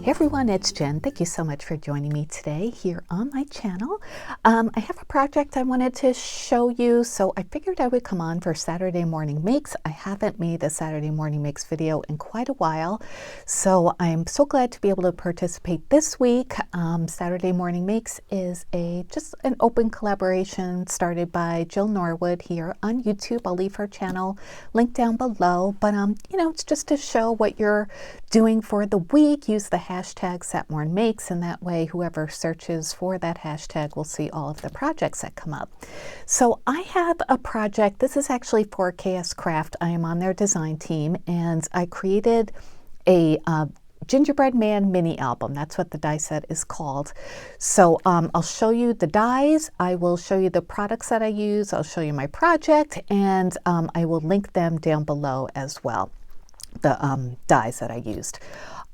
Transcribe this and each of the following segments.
Hey everyone, it's Jen. Thank you so much for joining me today here on my channel. I have a project I wanted to show you, so I figured I would come on for Saturday Morning Makes. I haven't made a Saturday Morning Makes video in quite a while, so I'm so glad to be able to participate this week. Saturday Morning Makes is just an open collaboration started by Jill Norwood here on YouTube. I'll leave her channel linked down below, but it's just to show what you're doing for the week. Use the hashtag satmornmakes, and that way whoever searches for that hashtag will see all of the projects that come up. So I have a project. This is actually for KSCraft. I am on their design team, and I created a Gingerbread Man mini album. That's what the die set is called. So I'll show you the dies. I will show you the products that I use. I'll show you my project, and I will link them down below as well, the dies that I used.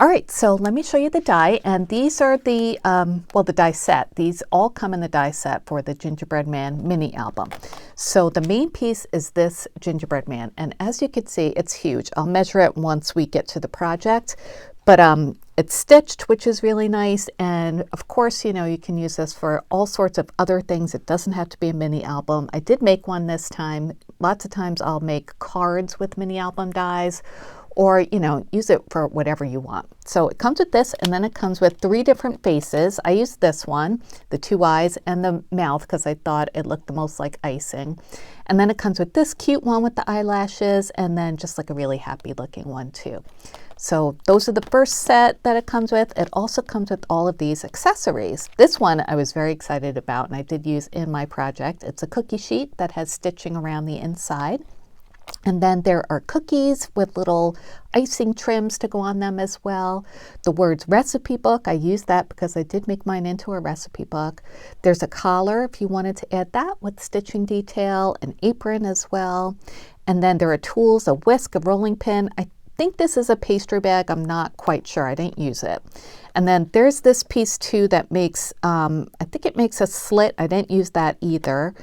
All right, so let me show you the die, and these are the the die set. These all come in the die set for the Gingerbread Man mini album. So the main piece is this Gingerbread Man, and as you can see, it's huge. I'll measure it once we get to the project, but it's stitched, which is really nice, and of course, you can use this for all sorts of other things. It doesn't have to be a mini album. I did make one this time. Lots of times I'll make cards with mini album dies, or use it for whatever you want. So it comes with this, and then it comes with 3 different faces. I used this one, the 2 eyes and the mouth, because I thought it looked the most like icing. And then it comes with this cute one with the eyelashes, and then just like a really happy looking one too. So those are the first set that it comes with. It also comes with all of these accessories. This one I was very excited about, and I did use in my project. It's a cookie sheet that has stitching around the inside. And then there are cookies with little icing trims to go on them as well. The words recipe book, I used that because I did make mine into a recipe book. There's a collar if you wanted to add that with stitching detail, an apron as well. And then there are tools, a whisk, a rolling pin. I think this is a pastry bag. I'm not quite sure. I didn't use it. And then there's this piece too that makes, I think it makes a slit. I didn't use that either.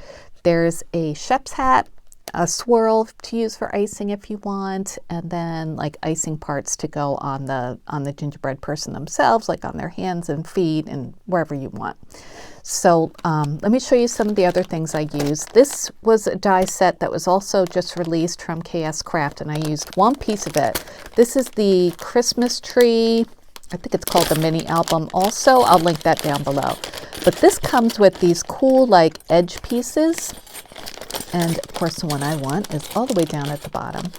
There's a chef's hat, a swirl to use for icing if you want, and then like icing parts to go on the gingerbread person themselves, like on their hands and feet and wherever you want. So let me show you some of the other things I used. This was a die set that was also just released from KSCraft, and I used one piece of it. This is the Christmas tree. I think it's called the mini album also. I'll link that down below. But this comes with these cool like edge pieces. And of course the one I want is all the way down at the bottom.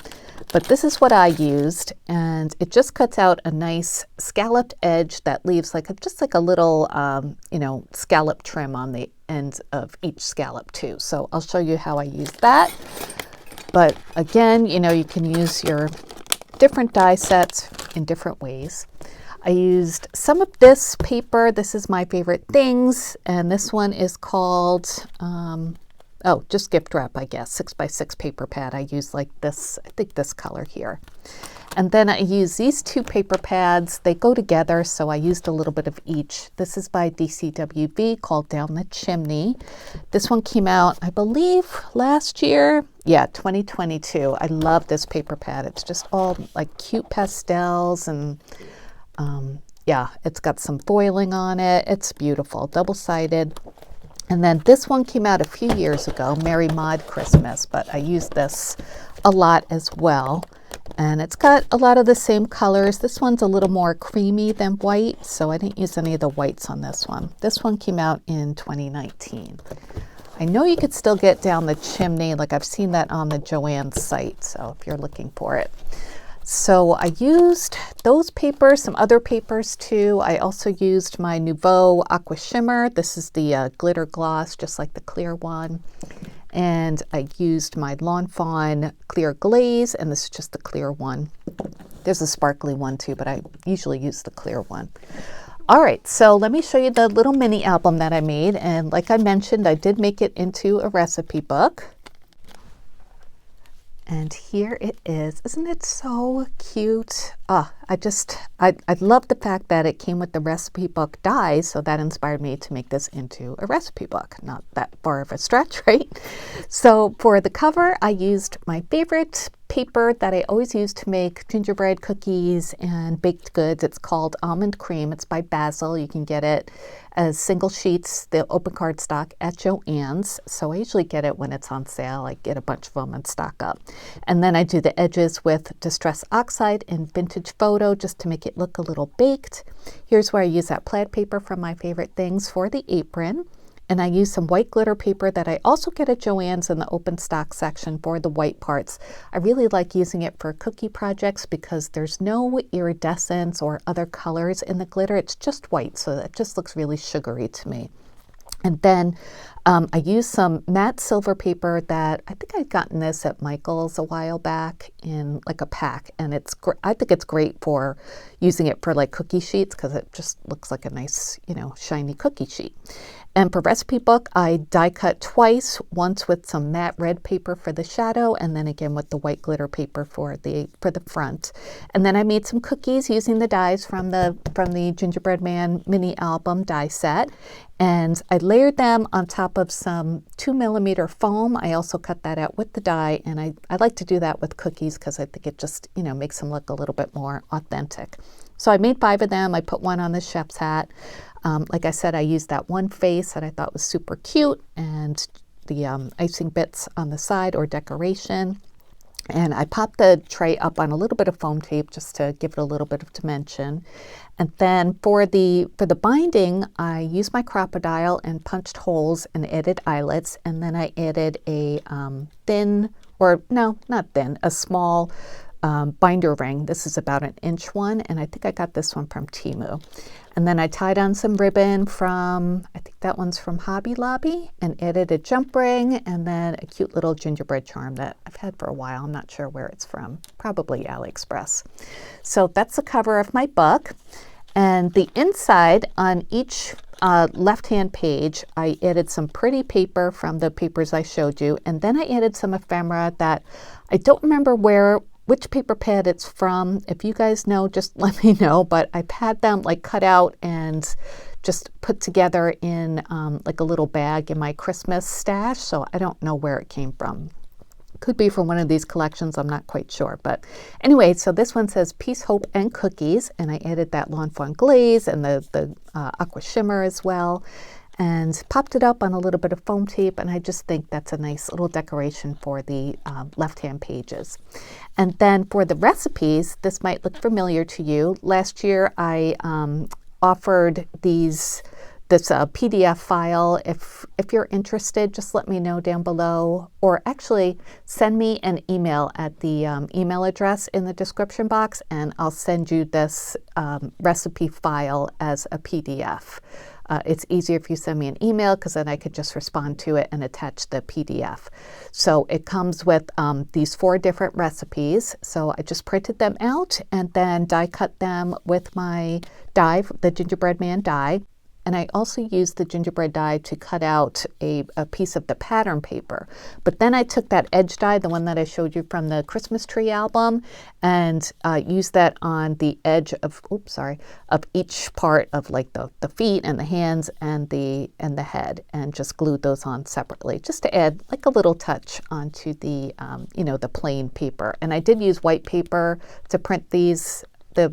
But this is what I used, and it just cuts out a nice scalloped edge that leaves just like a little scallop trim on the ends of each scallop too. So I'll show you how I use that. But again, you can use your different die sets in different ways. I used some of this paper. This is my favorite things, and this one is called just gift wrap, I guess, 6x6 paper pad. I use like this, I think this color here. And then I use these 2 paper pads. They go together, so I used a little bit of each. This is by DCWV called Down the Chimney. This one came out, I believe, last year. Yeah, 2022. I love this paper pad. It's just all like cute pastels, and it's got some foiling on it. It's beautiful, double-sided. And then this one came out a few years ago, Merry Mod Christmas, but I used this a lot as well. And it's got a lot of the same colors. This one's a little more creamy than white, so I didn't use any of the whites on this one. This one came out in 2019. I know you could still get Down the Chimney, like I've seen that on the Joann site, so if you're looking for it. So I used those papers, some other papers too. I also used my Nouveau Aqua Shimmer. This is the glitter gloss, just like the clear one. And I used my Lawn Fawn Clear Glaze, and this is just the clear one. There's a sparkly one too, but I usually use the clear one. All right, so let me show you the little mini album that I made. And like I mentioned, I did make it into a recipe book. And here it is. Isn't it so cute? I love the fact that it came with the recipe book dies, so that inspired me to make this into a recipe book. Not that far of a stretch, right? So for the cover, I used my favorite paper that I always use to make gingerbread cookies and baked goods. It's called Almond Cream. It's by Basil. You can get it as single sheets, the open cardstock at Joann's. So I usually get it when it's on sale. I get a bunch of them and stock up. And then I do the edges with Distress Oxide and Vintage Photo just to make it look a little baked. Here's where I use that plaid paper from My Favorite Things for the apron. And I use some white glitter paper that I also get at Joann's in the open stock section for the white parts. I really like using it for cookie projects because there's no iridescence or other colors in the glitter. It's just white, so that just looks really sugary to me. And then I use some matte silver paper that I think I'd gotten this at Michael's a while back in like a pack, and I think it's great for using it for like cookie sheets because it just looks like a nice, shiny cookie sheet. And for recipe book, I die cut twice, once with some matte red paper for the shadow, and then again with the white glitter paper for the front. And then I made some cookies using the dies from the Gingerbread Man mini album die set. And I layered them on top of some 2mm foam. I also cut that out with the die, and I like to do that with cookies because I think it just, makes them look a little bit more authentic. So I made 5 of them. I put one on the chef's hat. Like I said, I used that one face that I thought was super cute, and the icing bits on the side or decoration. And I popped the tray up on a little bit of foam tape just to give it a little bit of dimension. And then for the binding, I used my Crocodile and punched holes and added eyelets. And then I added a a small binder ring. This is about an inch one, and I think I got this one from Temu. And then I tied on some ribbon from, I think that one's from Hobby Lobby, and added a jump ring and then a cute little gingerbread charm that I've had for a while. I'm not sure where it's from, probably AliExpress. So that's the cover of my book. And the inside on each left-hand page, I added some pretty paper from the papers I showed you, and then I added some ephemera that I don't remember which paper pad it's from. If you guys know, just let me know, but I've had them like cut out and just put together in like a little bag in my Christmas stash, so I don't know where it came from. Could be from one of these collections, I'm not quite sure. But anyway, so this one says Peace, Hope, and Cookies, and I added that Lawn Fawn glaze and the aqua shimmer as well, and popped it up on a little bit of foam tape, and I just think that's a nice little decoration for the left-hand pages. And then for the recipes, this might look familiar to you. Last year I offered this PDF file. If you're interested, just let me know down below, or actually send me an email at the email address in the description box, and I'll send you this recipe file as a PDF. It's easier if you send me an email because then I could just respond to it and attach the PDF. So it comes with these 4 different recipes. So I just printed them out and then die cut them with my die, the Gingerbread Man die. And I also used the gingerbread die to cut out a piece of the pattern paper. But then I took that edge die, the one that I showed you from the Christmas tree album, and used that on the edge of each part of like the feet and the hands and the head, and just glued those on separately, just to add like a little touch onto the the plain paper. And I did use white paper to print the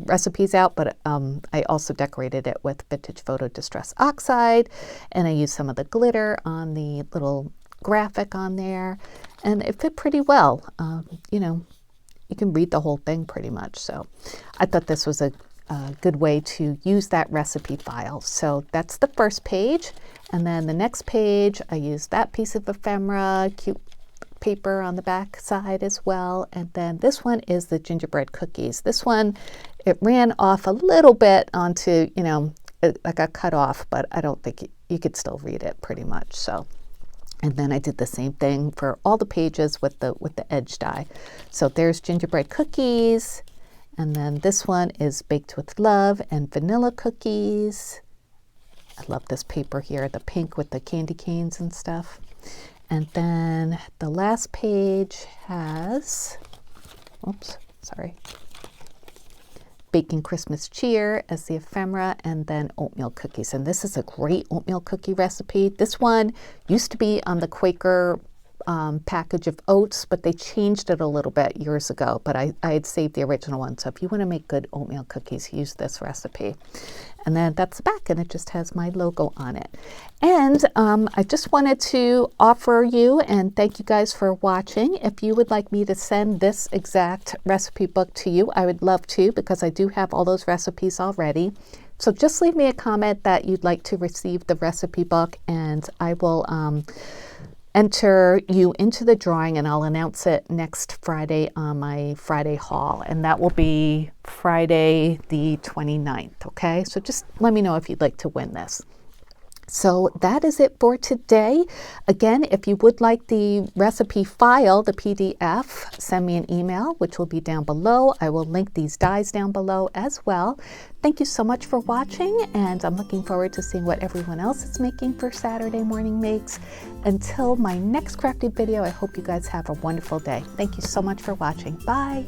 recipes out, but I also decorated it with Vintage Photo Distress Oxide, and I used some of the glitter on the little graphic on there, and it fit pretty well. You can read the whole thing pretty much, so I thought this was a good way to use that recipe file. So that's the first page, and then the next page I used that piece of ephemera, cute paper on the back side as well. And then this one is the gingerbread cookies. This one, it ran off a little bit onto, I got cut off, but I don't think you could still read it pretty much. So, and then I did the same thing for all the pages with the edge die. So there's gingerbread cookies, and then this one is baked with love and vanilla cookies. I love this paper here, the pink with the candy canes and stuff. And then the last page has, Baking Christmas Cheer as the ephemera, and then oatmeal cookies. And this is a great oatmeal cookie recipe. This one used to be on the Quaker package of oats, but they changed it a little bit years ago, but I had saved the original one. So if you want to make good oatmeal cookies, use this recipe. And then that's the back, and it just has my logo on it. And I just wanted to offer you and thank you guys for watching. If you would like me to send this exact recipe book to you, I would love to, because I do have all those recipes already. So just leave me a comment that you'd like to receive the recipe book, and I will enter you into the drawing, and I'll announce it next Friday on my Friday haul, and that will be Friday the 29th, okay? So just let me know if you'd like to win this. So that is it for today. Again, if you would like the recipe file, the PDF, send me an email, which will be down below. I will link these dies down below as well. Thank you so much for watching, and I'm looking forward to seeing what everyone else is making for Saturday Morning Makes. Until my next crafting video, I hope you guys have a wonderful day. Thank you so much for watching. Bye.